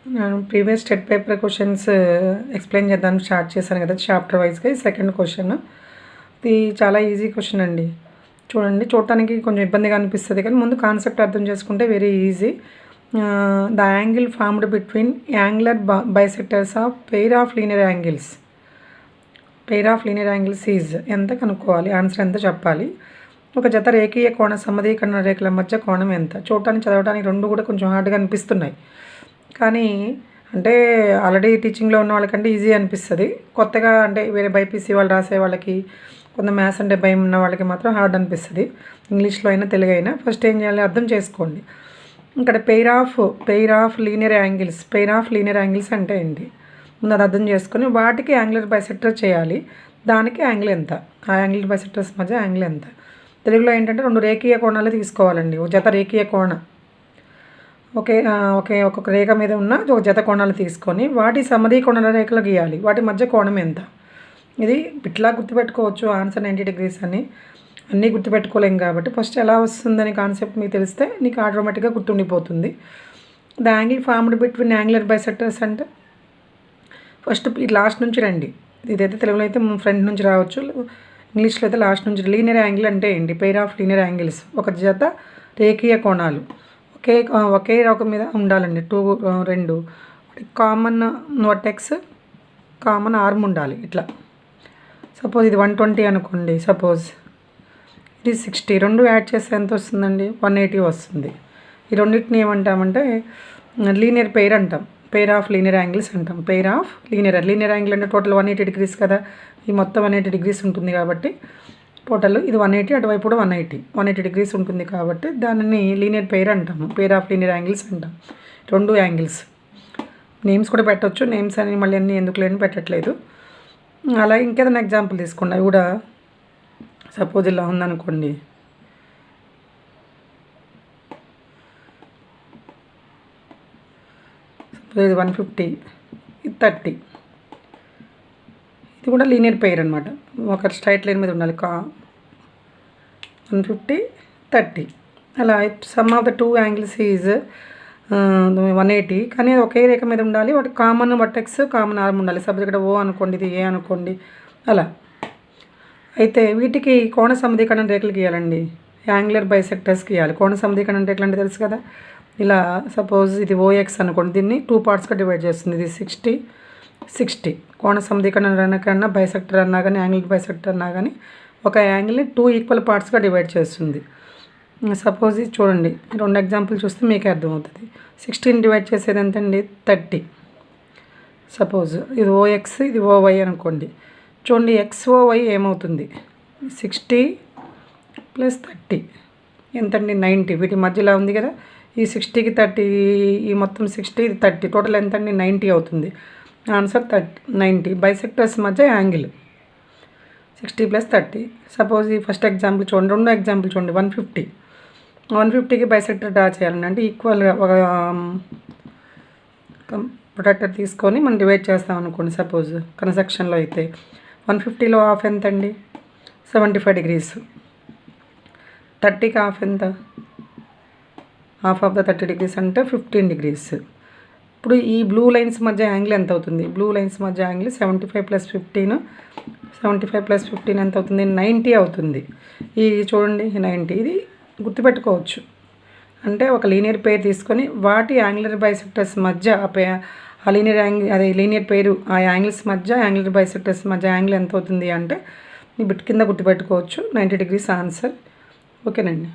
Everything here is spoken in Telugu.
నేను previous TET paper questions explain చేద్దానికి స్టార్ట్ చేశాను కదా చాప్టర్ వైజ్గా. ఈ సెకండ్ క్వశ్చన్ ఇది చాలా ఈజీ క్వశ్చన్ అండి. చూడండి, చూడటానికి కొంచెం ఇబ్బందిగా అనిపిస్తుంది కానీ ముందు కాన్సెప్ట్ అర్థం చేసుకుంటే very easy. The angle formed between angular bisectors of pair of linear angles is ఎంత కనుక్కోవాలి, ఆన్సర్ ఎంత చెప్పాలి. ఒక జత రేఖీయ కోణ సమధీకరణ రేఖల మధ్య కోణం ఎంత. చూడటానికి చదవడానికి రెండు కూడా కొంచెం హార్డ్గా అనిపిస్తున్నాయి కానీ అంటే ఆల్రెడీ టీచింగ్లో ఉన్న వాళ్ళకంటే ఈజీ అనిపిస్తుంది. కొత్తగా అంటే వేరే బైపీసీ వాళ్ళు రాసే వాళ్ళకి, కొంత మ్యాథ్స్ అంటే భయం ఉన్న వాళ్ళకి మాత్రం హార్డ్ అనిపిస్తుంది. ఇంగ్లీష్లో అయినా తెలుగు అయినా ఫస్ట్ ఏం చేయాలి అర్థం చేసుకోండి. ఇక్కడ పెయిర్ ఆఫ్ లీనియర్ యాంగిల్స్ అంటే ఏంటి ముందు అది అర్థం చేసుకొని వాటికి యాంగులర్ బైసెక్టర్ చేయాలి. దానికి యాంగిల్ ఎంత, ఆ యాంగులర్ బైసెక్టర్స్ మధ్య యాంగిల్ ఎంత. తెలుగులో ఏంటంటే రెండు రేఖీయ కోణాలు తీసుకోవాలండి. ఒక జత రేఖీయ కోణం ఒక్కొక్క రేఖ మీద ఉన్న ఒక జత కోణాలు తీసుకొని వాటి సమధీకోణ రేఖలు గీయాలి. వాటి మధ్య కోణం ఎంత. ఇది ఇట్లా గుర్తుపెట్టుకోవచ్చు ఆన్సర్ 90 degrees అని. అన్నీ గుర్తుపెట్టుకోలేం కాబట్టి ఫస్ట్ ఎలా వస్తుందని కాన్సెప్ట్ మీకు తెలిస్తే నీకు ఆటోమేటిక్గా గుర్తుండిపోతుంది. The angle formed between angular bisectors అంటే ఫస్ట్ లాస్ట్ నుంచి రండి. ఇదైతే తెలుగులో అయితే ఫ్రంట్ నుంచి రావచ్చు, ఇంగ్లీష్లో అయితే లాస్ట్ నుంచి. లీనియర్ యాంగిల్ అంటే ఏంటి? పెయిర్ ఆఫ్ లీనియర్ యాంగిల్స్, ఒక జత రేఖీయ కోణాలు ఒకే రేఖ మీద ఉండాలండి. రెండు కామన్ వర్టెక్స్, కామన్ ఆర్మ్ ఉండాలి. ఇట్లా సపోజ్ ఇది 120 అనుకోండి, సపోజ్ ఇది 60, రెండు యాడ్ చేస్తే ఎంత వస్తుందండి? 180 వస్తుంది. ఈ రెండింటిని ఏమంటామంటే లీనియర్ పెయిర్ అంటాం, పెయిర్ ఆఫ్ లీనియర్ యాంగిల్స్ అంటాం. లీనియర్ యాంగిల్ అంటే టోటల్ 180 degrees కదా. ఈ మొత్తం 180 degrees ఉంటుంది కాబట్టి టోటల్ ఇది 180, అటువైపు కూడా 180 degrees ఉంటుంది కాబట్టి దానిని లీనియర్ పెయిర్ అంటాము, పెయిర్ ఆఫ్ లీనియర్ యాంగిల్స్ అంటాం. రెండు యాంగిల్స్ నేమ్స్ కూడా పెట్టవచ్చు, నేమ్స్ అని మళ్ళీ అన్నీ ఎందుకు లేని పెట్టట్లేదు. అలాగే ఇంకేదైనా ఎగ్జాంపుల్ తీసుకోండి. అవి కూడా సపోజ్ ఇలా ఉందనుకోండి, సపోజ్ ఇది 150, ఇది 30. ఇది కూడా లీనియర్ పెయిర్ అనమాట. ఒక స్ట్రైట్ లైన్ మీద ఉండాలి. 150, 30 అలా. Some of the two angles is 180, కానీ ఒకే రేఖ మీద ఉండాలి. వాటి కామన్ వర్టెక్స్, కామన్ ఆర్మ్ ఉండాలి. సపోజ్ ఇక్కడ ఓ అనుకోండి, ఇది ఏ అనుకోండి, అలా. అయితే వీటికి కోణ సమధీకరణ రేఖలు గీయాలండి, యాంగులర్ బైసెక్టర్స్ గీయాలి. కోణ సమధీకరణ రేఖలు అంటే తెలుసు కదా. ఇలా సపోజ్ ఇది ఓఎక్స్ అనుకోండి, దీన్ని 2 partsగా డివైడ్ చేస్తుంది. ఇది 60 కోణ సమధీకరణ కన్నా బైసెక్టర్ అన్నా కానీ యాంగిల్ బైసెక్టర్ అన్నా కానీ ఒక యాంగిల్ని 2 equal partsగా డివైడ్ చేస్తుంది. సపోజ్ ఇది చూడండి, రెండు ఎగ్జాంపుల్ చూస్తే మీకే అర్థమవుతుంది. 16 డివైడ్ చేసేది ఎంతండి? 30. సపోజ్ ఇది ఓఎక్స్, ఇది ఓవై అనుకోండి. చూడండి XOY ఏమవుతుంది? 60 + 30 ఎంతండి? 90. వీటి మధ్యలో ఉంది కదా, ఈ 60కి 30, ఈ మొత్తం 60, ఇది 30, టోటల్ ఎంతండి? 90 అవుతుంది. ఆన్సర్ 90. బైసెక్టర్స్ మధ్య యాంగిల్ 60 + 30. సపోజ్ ఈ ఫస్ట్ ఎగ్జాంపుల్ చూడండి, రెండో ఎగ్జాంపుల్ చూడండి. 150కి బైసెక్టర్ డ్రా చేయాలండి. అంటే ఈక్వల్గా ఒక ప్రొటెక్టర్ తీసుకొని మనం డివైడ్ చేస్తాం అనుకోండి. సపోజ్ కన్స్ట్రక్షన్లో అయితే 150లో హాఫ్ ఎంత అండి? 75 degrees. 30కి హాఫ్ ఎంత? హాఫ్ ఆఫ్ ద 30 degrees అంటే 15 degrees. ఇప్పుడు ఈ బ్లూ లైన్స్ మధ్య యాంగిల్ ఎంత అవుతుంది? బ్లూ లైన్స్ మధ్య యాంగిల్ 75 + 15 ఎంత అవుతుంది? 90 అవుతుంది. ఇది చూడండి 90. ఇది గుర్తుపెట్టుకోవచ్చు. అంటే ఒక లీనియర్ పెయిర్ తీసుకొని వాటి యాంగులర్ బైసెక్టర్స్ మధ్య ఆ లీనియర్ యాంగిల్, అదే లీనియర్ పెయిర్, ఆ యాంగిల్స్ మధ్య యాంగులర్ బైసెక్టర్స్ మధ్య యాంగిల్ ఎంత అవుతుంది అంటే ఈ బిట్ కింద గుర్తుపెట్టుకోవచ్చు. 90 degrees ఆన్సర్. ఓకేనండి.